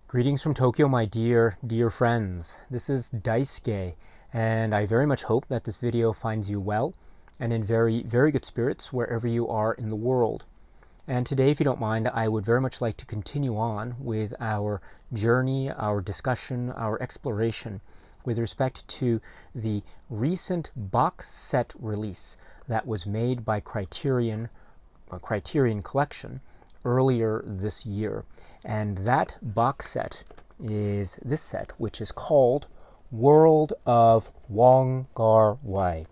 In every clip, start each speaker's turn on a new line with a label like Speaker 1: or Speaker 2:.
Speaker 1: Greetings from Tokyo, my dear friends. This is Daisuke, and I very much hope that this video finds you well and in very good spirits wherever you are in the world. And today, if you don't mind, I would very much like to continue on with our journey, our discussion, our exploration with respect to the recent box set release that was made by Criterion Collection earlier this year. And that box set is this set, which is called World of Wong Kar Wai.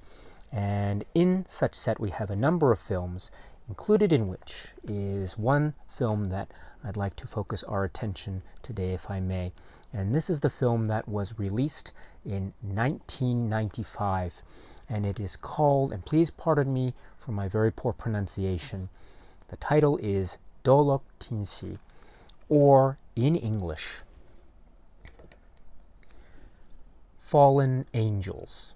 Speaker 1: And in such set we have a number of films, included in which is one film that I'd like to focus our attention today, if I may. And this is the film that was released in 1995, and it is called, and please pardon me for my very poor pronunciation, the title is堕落天使, or in English, Fallen Angels.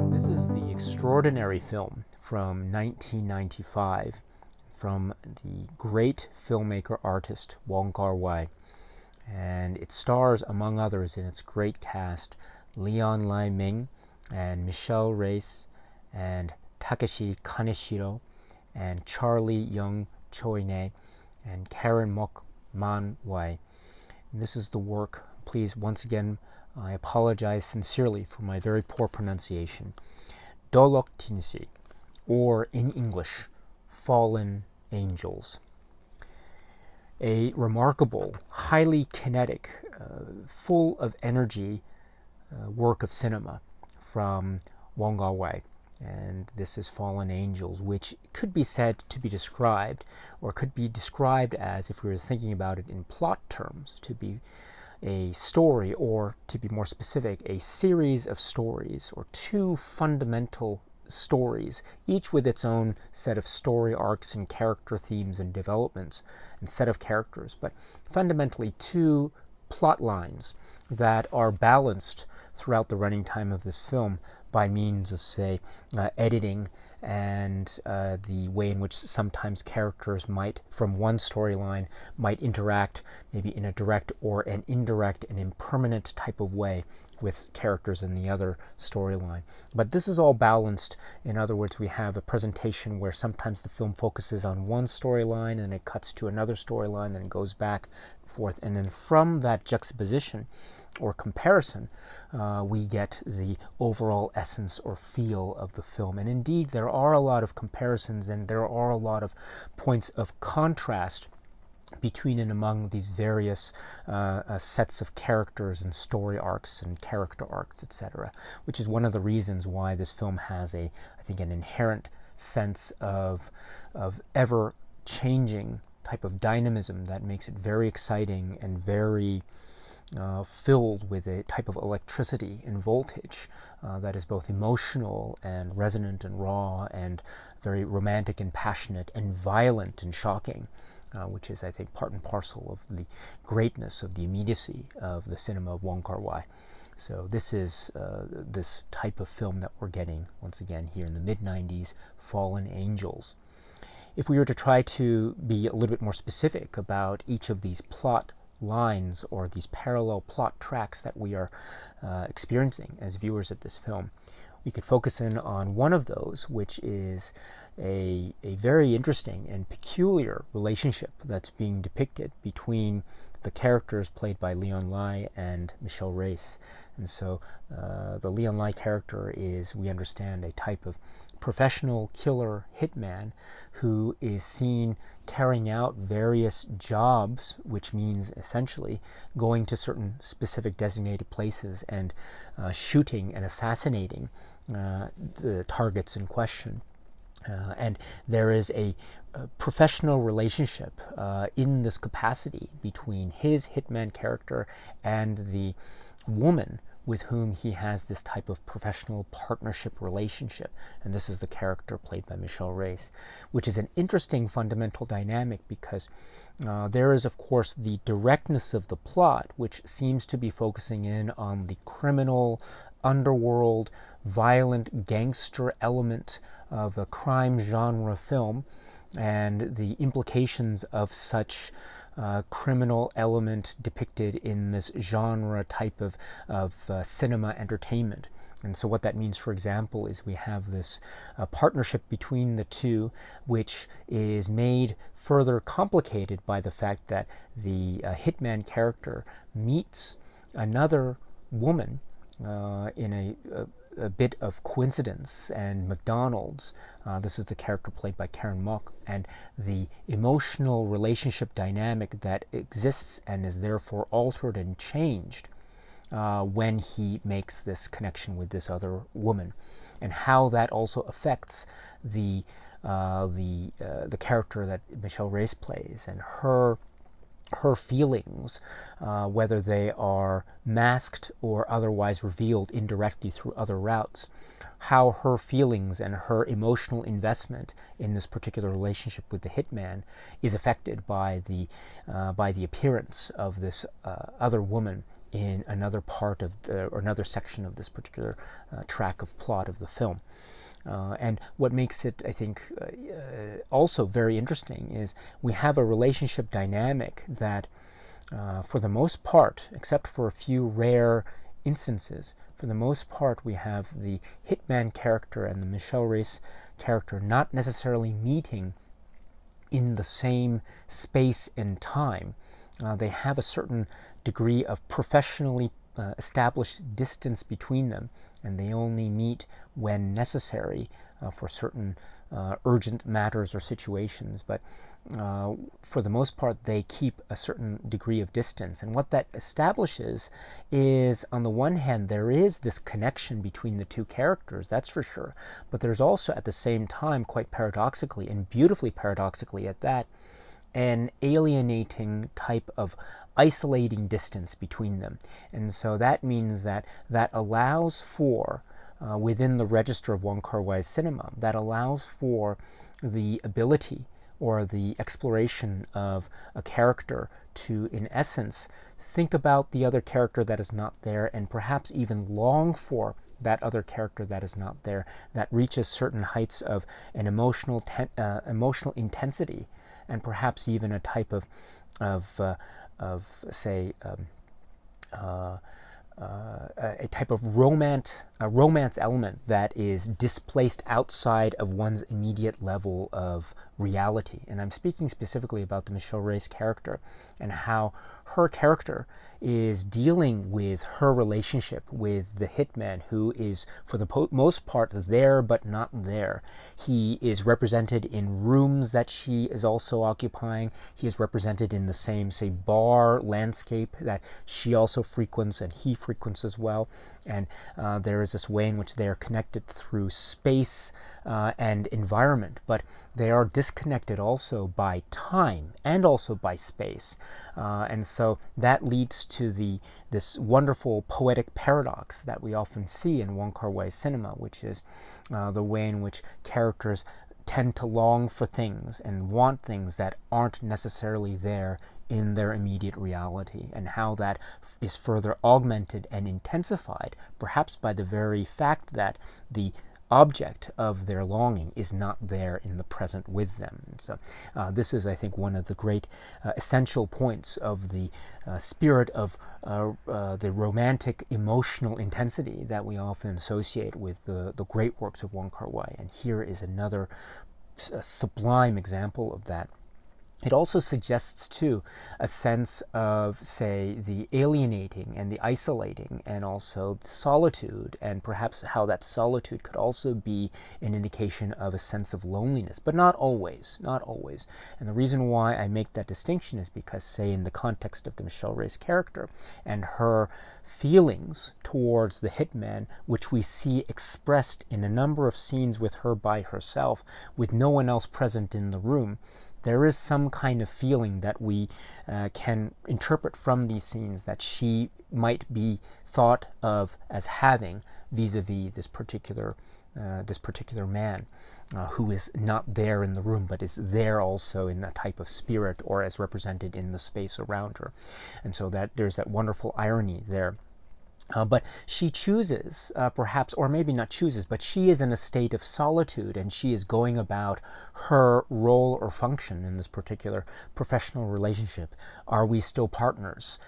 Speaker 1: This is the extraordinary film from 1995 from the great filmmaker artist Wong Kar Wai, and it stars, among others, in its great cast Leon Lai-ming and Michelle Reyes and Takeshi Kaneshiro and Charlie Young Choi-ne and Karen Mok Man-wai. This is the work, please, once again, I apologize sincerely for my very poor pronunciation,堕落天使, or in English, Fallen Angels. A remarkable, highly kinetic, full of energy work of cinema from Wong Kar Wai. And this is Fallen Angels, which could be said to be described, or could be described as, if we were thinking about it in plot terms, to be a story, or to be more specific, a series of stories, or two fundamental stories, each with its own set of story arcs and character themes and developments and set of characters, but fundamentally two plot lines that are balanced throughout the running time of this film by means of, say, editing and the way in which sometimes characters might, from one storyline, might interact maybe in a direct or an indirect and impermanent type of way with characters in the other storyline. But this is all balanced. In other words, we have a presentation where sometimes the film focuses on one storyline and it cuts to another storyline and it goes back and forth. And then from that juxtaposition or comparison, we get the overall essence or feel of the film. And indeed, there are a lot of comparisons and there are a lot of points of contrast between and among these various sets of characters and story arcs and character arcs, etc., which is one of the reasons why this film has I think, an inherent sense of ever-changing type of dynamism that makes it very exciting and very filled with a type of electricity and voltage that is both emotional and resonant and raw and very romantic and passionate and violent and shocking, which is, I think, part and parcel of the greatness of the immediacy of the cinema of Wong Kar Wai. So this is this type of film that we're getting, once again, here in the mid-90s, Fallen Angels. If we were to try to be a little bit more specific about each of these plot lines or these parallel plot tracks that we are experiencing as viewers of this film, we could focus in on one of those, which is a very interesting and peculiar relationship that's being depicted between the characters played by Leon Lai and Michelle Reyes. And so the Leon Lai character is, we understand, a type of professional killer hitman who is seen carrying out various jobs, which means essentially going to certain specific designated places and shooting and assassinating the targets in question. And there is a professional relationship in this capacity between his hitman character and the woman with whom he has this type of professional partnership relationship. And this is the character played by Michelle Reyes, which is an interesting fundamental dynamic because there is, of course, the directness of the plot, which seems to be focusing in on the criminal, underworld, violent gangster element of a crime genre film and the implications of such criminal element depicted in this genre type of cinema entertainment. And so what that means, for example, is we have this partnership between the two, which is made further complicated by the fact that the hitman character meets another woman in a bit of coincidence and McDonald's. This is the character played by Karen Mok, and the emotional relationship dynamic that exists and is therefore altered and changed when he makes this connection with this other woman, and how that also affects the character that Michelle Reyes plays and her feelings, whether they are masked or otherwise revealed indirectly through other routes, how her feelings and her emotional investment in this particular relationship with the hitman is affected by the appearance of this other woman in another part of or another section of this particular track of plot of the film. And what makes it, I think, also very interesting is we have a relationship dynamic that, for the most part, except for a few rare instances, for the most part, we have the hitman character and the Michelle Reyes character not necessarily meeting in the same space and time. They have a certain degree of professionally established distance between them, and they only meet when necessary for certain urgent matters or situations. But for the most part, they keep a certain degree of distance. And what that establishes is, on the one hand, there is this connection between the two characters, that's for sure. But there's also, at the same time, quite paradoxically, and beautifully paradoxically at that, an alienating type of isolating distance between them. And so that means that allows for, within the register of Wong Kar Wai's cinema, that allows for the ability or the exploration of a character to, in essence, think about the other character that is not there, and perhaps even long for that other character that is not there, that reaches certain heights of an emotional intensity, and perhaps even a type of say, a type of romance element that is displaced outside of one's immediate level of reality. And I'm speaking specifically about the Michelle Reyes character and how her character is dealing with her relationship with the hitman, who is, for the most part, there but not there. He is represented in rooms that she is also occupying. He is represented in the same, say, bar landscape that she also frequents and he frequents as well. And there is this way in which they are connected through space and environment, but they are disconnected also by time and also by space. And so that leads to this wonderful poetic paradox that we often see in Wong Kar Wai's cinema, which is the way in which characters tend to long for things and want things that aren't necessarily there in their immediate reality, and how that is further augmented and intensified, perhaps by the very fact that the object of their longing is not there in the present with them. And so this is, I think, one of the great essential points of the spirit of the romantic emotional intensity that we often associate with the great works of Wong Kar Wai. And here is another sublime example of that. It also suggests, too, a sense of, say, the alienating and the isolating, and also the solitude, and perhaps how that solitude could also be an indication of a sense of loneliness, but not always, not always. And the reason why I make that distinction is because, say, in the context of the Michelle Reyes character and her feelings towards the hitman, which we see expressed in a number of scenes with her by herself, with no one else present in the room, there is some kind of feeling that we can interpret from these scenes that she might be thought of as having vis-a-vis this particular man who is not there in the room, but is there also in a type of spirit or as represented in the space around her. And so that there's that wonderful irony there. But she chooses, perhaps, or maybe not chooses, but she is in a state of solitude, and she is going about her role or function in this particular professional relationship. Are we still partners?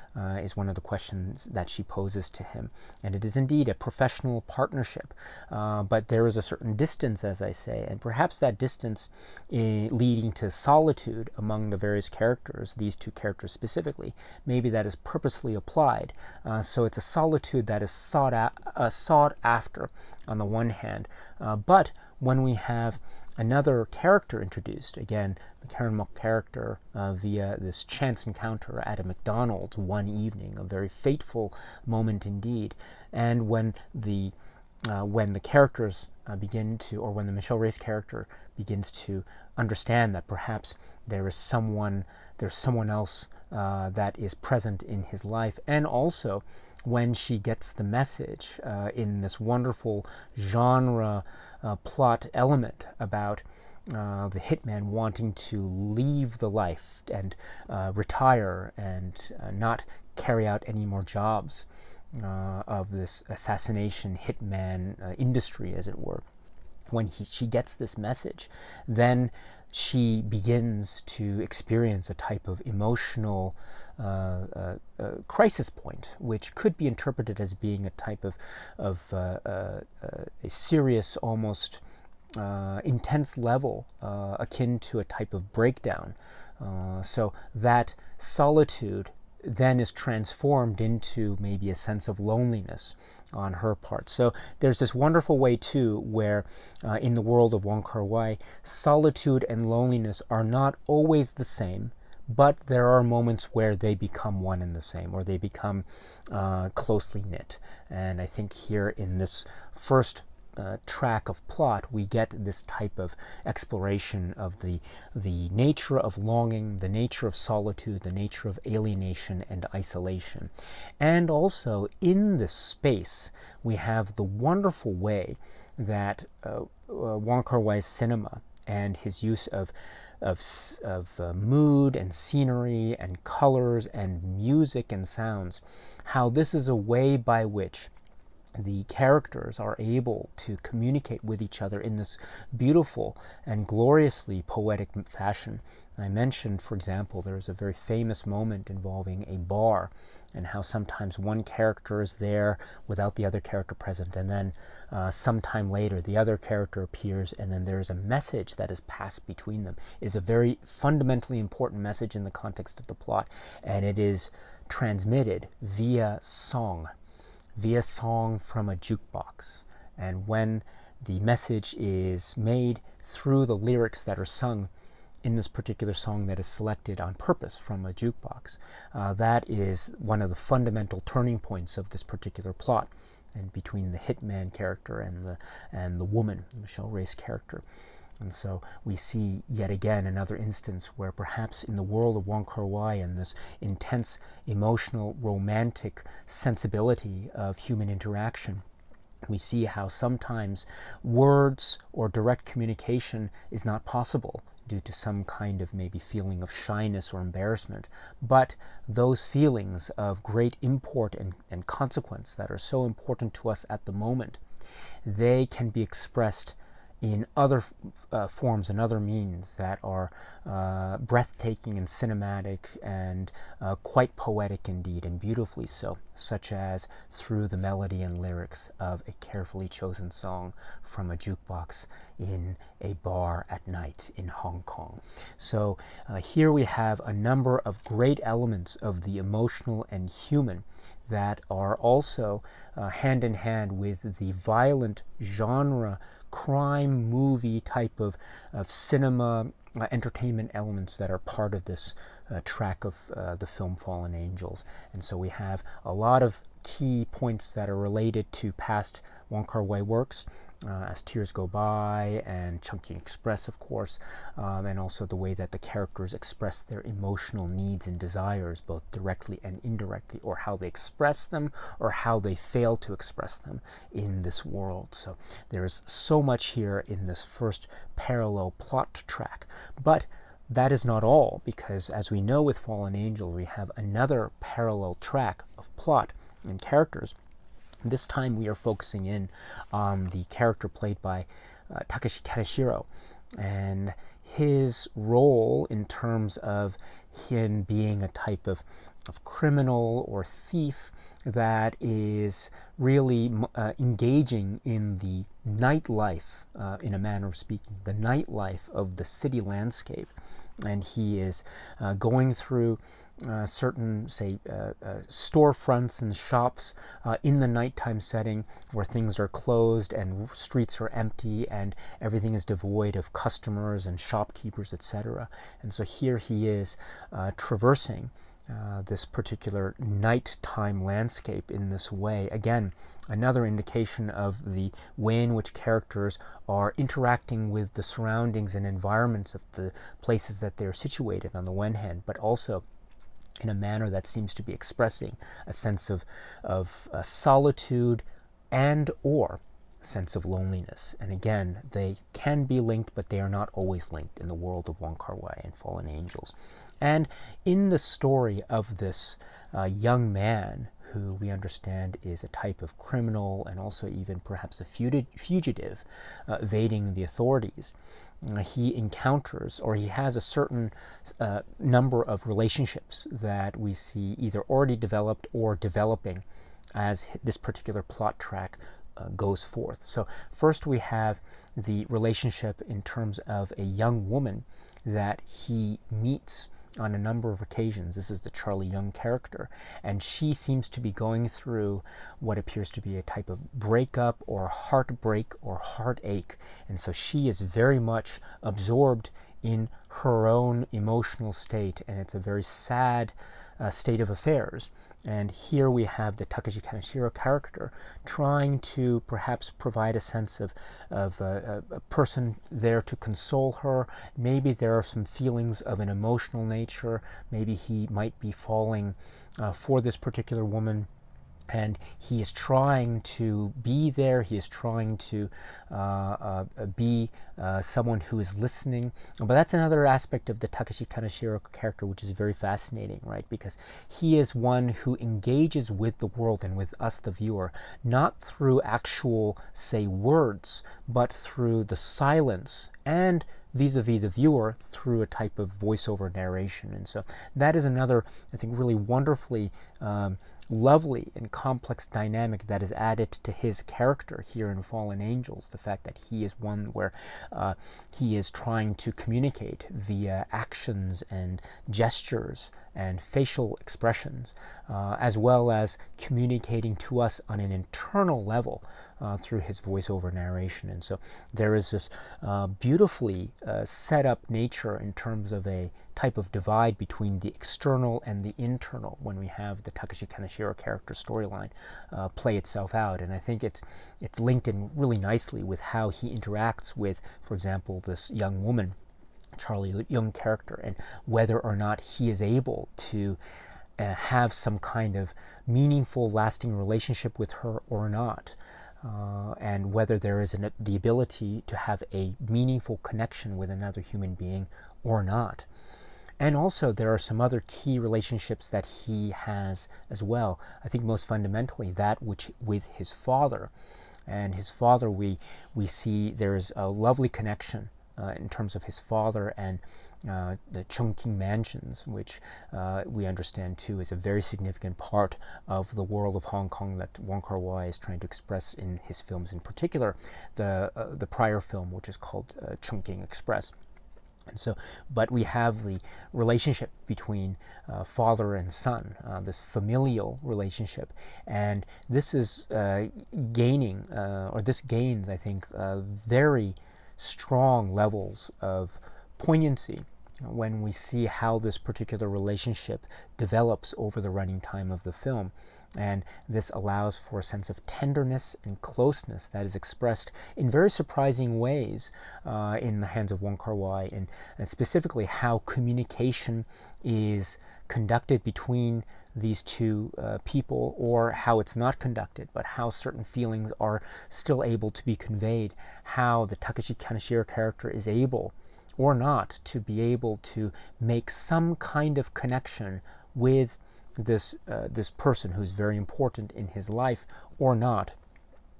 Speaker 1: Is one of the questions that she poses to him. And it is indeed a professional partnership, but there is a certain distance, as I say, and perhaps that distance leading to solitude among the various characters, these two characters specifically, maybe that is purposely applied. So it's a solitude that is sought after on the one hand, but when we have another character introduced, again, the Karen Mok character via this chance encounter at a McDonald's one evening, a very fateful moment indeed, and when the characters begin to, or when the Michelle Reyes character begins to understand that perhaps there's someone else that is present in his life, and also when she gets the message in this wonderful genre plot element about the hitman wanting to leave the life and retire and not carry out any more jobs of this assassination hitman industry, as it were. When she gets this message, then she begins to experience a type of emotional crisis point, which could be interpreted as being a type of a serious, almost intense level, akin to a type of breakdown. So that solitude then is transformed into maybe a sense of loneliness on her part. So there's this wonderful way too where in the world of Wong Kar Wai, solitude and loneliness are not always the same, but there are moments where they become one and the same, or they become closely knit. And I think here in this first track of plot, we get this type of exploration of the nature of longing, the nature of solitude, the nature of alienation and isolation. And also in this space, we have the wonderful way that Wong Kar Wai's cinema and his use of mood and scenery and colors and music and sounds, how this is a way by which the characters are able to communicate with each other in this beautiful and gloriously poetic fashion. I mentioned, for example, there's a very famous moment involving a bar, and how sometimes one character is there without the other character present, and then sometime later the other character appears, and then there's a message that is passed between them. It is a very fundamentally important message in the context of the plot, and it is transmitted via song from a jukebox. And when the message is made through the lyrics that are sung in this particular song that is selected on purpose from a jukebox, that is one of the fundamental turning points of this particular plot, and between the hitman character and the woman, the Michelle Reyes character. And so we see yet again another instance where perhaps in the world of Wong Kar Wai and this intense, emotional, romantic sensibility of human interaction, we see how sometimes words or direct communication is not possible due to some kind of maybe feeling of shyness or embarrassment. But those feelings of great import and consequence that are so important to us at the moment, they can be expressed in other forms and other means that are breathtaking and cinematic and quite poetic indeed, and beautifully so, such as through the melody and lyrics of a carefully chosen song from a jukebox in a bar at night in Hong Kong. So here we have a number of great elements of the emotional and human that are also hand in hand with the violent genre crime movie type of cinema entertainment elements that are part of this track of the film Fallen Angels. And so we have a lot of key points that are related to past Wong Kar Wai works, as tears go by, and Chungking Express, of course, and also the way that the characters express their emotional needs and desires, both directly and indirectly, or how they express them or how they fail to express them in this world. So there's so much here in this first parallel plot track. But that is not all, because as we know with Fallen Angel, we have another parallel track of plot and characters. This time we are focusing in on the character played by Takeshi Kaneshiro, and his role in terms of him being a type of criminal or thief that is really engaging in the nightlife, in a manner of speaking, the nightlife of the city landscape. And he is going through certain, say, storefronts and shops in the nighttime setting where things are closed and streets are empty and everything is devoid of customers and shopkeepers, etc. And so here he is traversing this particular nighttime landscape in this way. Again, another indication of the way in which characters are interacting with the surroundings and environments of the places that they're situated on the one hand, but also in a manner that seems to be expressing a sense of solitude and or sense of loneliness. And again, they can be linked, but they are not always linked in the world of Wong Kar Wai and Fallen Angels. And in the story of this young man, who we understand is a type of criminal and also even perhaps a fugitive evading the authorities, he encounters, or he has a certain number of relationships that we see either already developed or developing as this particular plot track goes forth. So first we have the relationship in terms of a young woman that he meets on a number of occasions. This is the Charlie Young character, and she seems to be going through what appears to be a type of breakup or heartbreak or heartache, and so she is very much absorbed in her own emotional state, and it's a very sad state of affairs. And here we have the Takeshi Kaneshiro character trying to perhaps provide a sense of a person there to console her. Maybe there are some feelings of an emotional nature. Maybe he might be falling for this particular woman, and he is trying to be there. He is trying to be someone who is listening. But that's another aspect of the Takeshi Kaneshiro character, which is very fascinating, right? Because he is one who engages with the world and with us, the viewer, not through actual, say, words, but through the silence and vis-a-vis the viewer through a type of voiceover narration. And so that is another, I think, really wonderfully lovely and complex dynamic that is added to his character here in Fallen Angels. The fact that he is one where he is trying to communicate via actions and gestures and facial expressions, as well as communicating to us on an internal level through his voiceover narration. And so there is this beautifully set up nature in terms of a type of divide between the external and the internal when we have the Takeshi Kaneshiro character storyline play itself out. And I think it's linked in really nicely with how he interacts with, for example, this young woman, Charlie Young character, and whether or not he is able to have some kind of meaningful, lasting relationship with her or not. And whether there is the ability to have a meaningful connection with another human being or not. And also there are some other key relationships that he has as well. I think most fundamentally that which with his father. And his father, we see there is a lovely connection in terms of his father and the Chungking mansions, which we understand too is a very significant part of the world of Hong Kong that Wong Kar Wai is trying to express in his films, in particular the prior film, which is called Chungking Express. And so, but we have the relationship between father and son, this familial relationship, and this is gaining, or this gains, I think, very strong levels of poignancy when we see how this particular relationship develops over the running time of the film. And this allows for a sense of tenderness and closeness that is expressed in very surprising ways in the hands of Wong Kar Wai, and specifically how communication is conducted between these two people, or how it's not conducted, but how certain feelings are still able to be conveyed, how the Takashi Kaneshiro character is able or not to be able to make some kind of connection with this person who's very important in his life or not,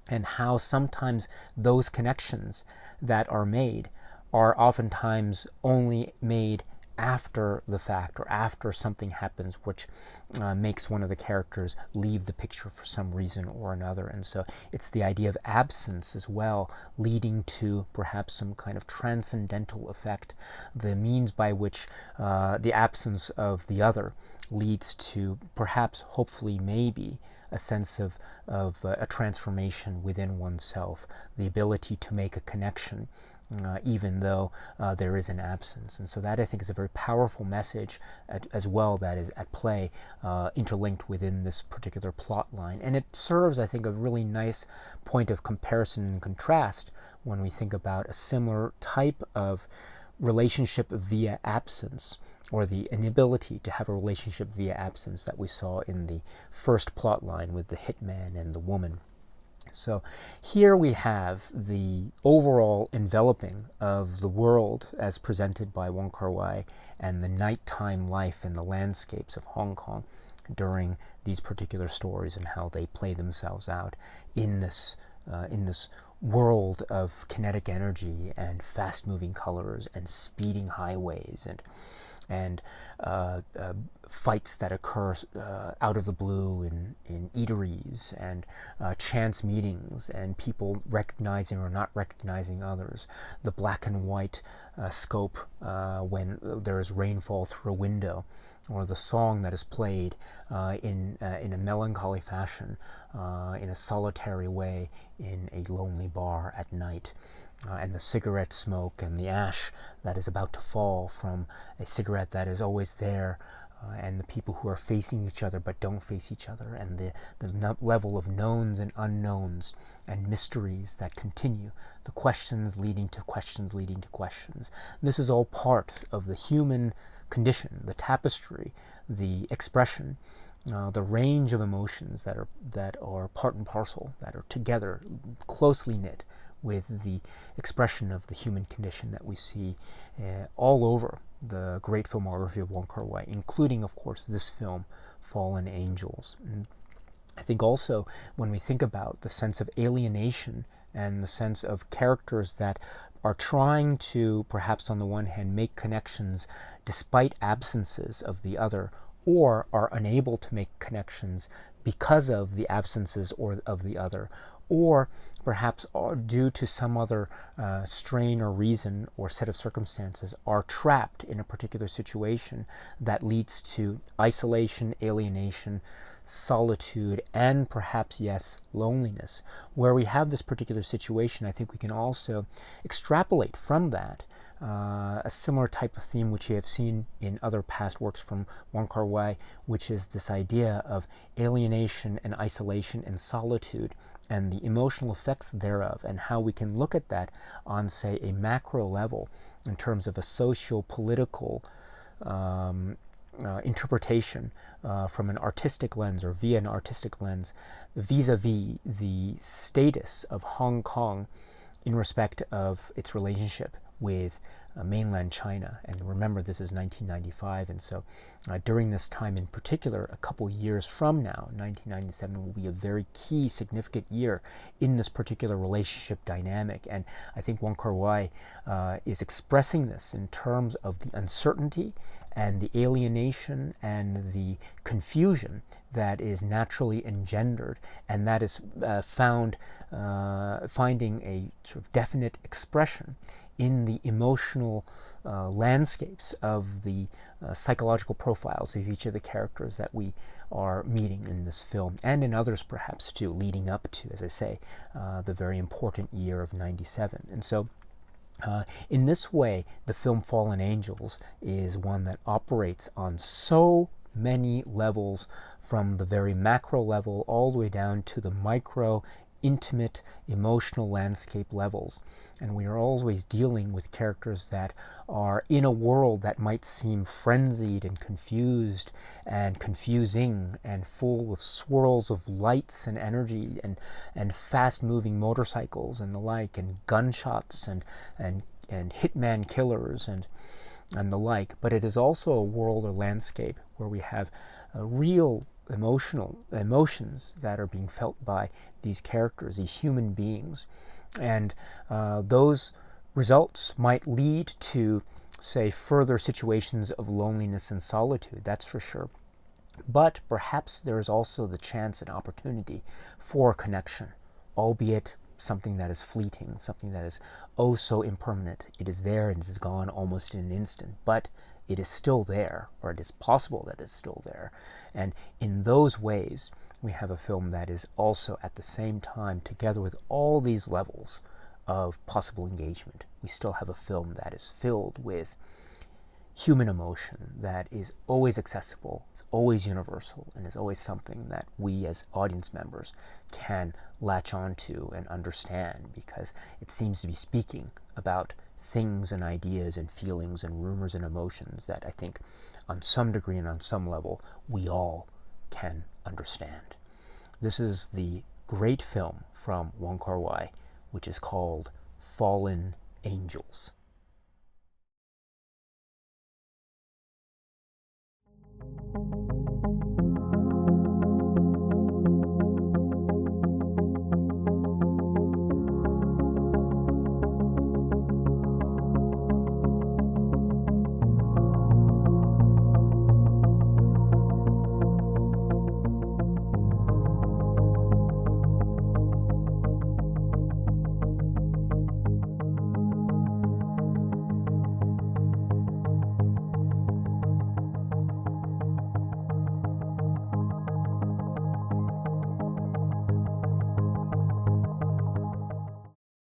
Speaker 1: and how sometimes those connections that are made are oftentimes only made after the fact, or after something happens which makes one of the characters leave the picture for some reason or another. And so it's the idea of absence as well, leading to perhaps some kind of transcendental effect, the means by which the absence of the other leads to perhaps, hopefully, maybe a sense of a transformation within oneself, the ability to make a connection even though there is an absence. And so that, I think, is a very powerful message as well that is at play, interlinked within this particular plot line. And it serves, I think, a really nice point of comparison and contrast when we think about a similar type of relationship via absence, or the inability to have a relationship via absence that we saw in the first plot line with the hitman and the woman. So here we have the overall enveloping of the world as presented by Wong Kar Wai, and the nighttime life and the landscapes of Hong Kong during these particular stories, and how they play themselves out in this world of kinetic energy and fast-moving colors and speeding highways and fights that occur out of the blue in eateries, and chance meetings, and people recognizing or not recognizing others. The black and white scope when there is rainfall through a window, or the song that is played in a melancholy fashion, in a solitary way in a lonely bar at night. And the cigarette smoke and the ash that is about to fall from a cigarette that is always there, and the people who are facing each other but don't face each other, and the level of knowns and unknowns and mysteries that continue, the questions leading to questions leading to questions. This is all part of the human condition, the tapestry, the expression, the range of emotions that are part and parcel, that are together, closely knit with the expression of the human condition that we see all over the great filmography of Wong Kar Wai, including, of course, this film, Fallen Angels. And I think also when we think about the sense of alienation and the sense of characters that are trying to, perhaps on the one hand, make connections despite absences of the other, or are unable to make connections because of the absences or of the other, or perhaps are due to some other strain or reason or set of circumstances, are trapped in a particular situation that leads to isolation, alienation, solitude, and perhaps, yes, loneliness. Where we have this particular situation, I think we can also extrapolate from that a similar type of theme which we have seen in other past works from Wong Kar Wai, which is this idea of alienation and isolation and solitude, and the emotional effects thereof, and how we can look at that on, say, a macro level in terms of a socio-political interpretation from an artistic lens, or via an artistic lens, vis-a-vis the status of Hong Kong in respect of its relationship with mainland China. And remember, this is 1995, and so during this time in particular, a couple years from now, 1997 will be a very key, significant year in this particular relationship dynamic. And I think Wong Kar Wai is expressing this in terms of the uncertainty and the alienation and the confusion that is naturally engendered, and that is finding a sort of definite expression in the emotional landscapes of the psychological profiles of each of the characters that we are meeting in this film, and in others perhaps too, leading up to, as I say, the very important year of 97. And so In this way, the film Fallen Angels is one that operates on so many levels, from the very macro level all the way down to the micro, intimate, emotional landscape levels. And we are always dealing with characters that are in a world that might seem frenzied and confused and confusing and full of swirls of lights and energy and fast-moving motorcycles and the like, and gunshots and hitman killers and the like. But it is also a world or landscape where we have real emotions that are being felt by these characters, these human beings. And those results might lead to, say, further situations of loneliness and solitude, that's for sure. But perhaps there is also the chance and opportunity for connection, albeit something that is fleeting, something that is oh so impermanent. It is there and it is gone almost in an instant, but it is still there, or it is possible that it's still there. And in those ways, we have a film that is also at the same time, together with all these levels of possible engagement, we still have a film that is filled with human emotion, that is always accessible, is always universal, and is always something that we as audience members can latch onto and understand, because it seems to be speaking about things and ideas and feelings and rumors and emotions that I think on some degree and on some level we all can understand. This is the great film from Wong Kar Wai, which is called Fallen Angels.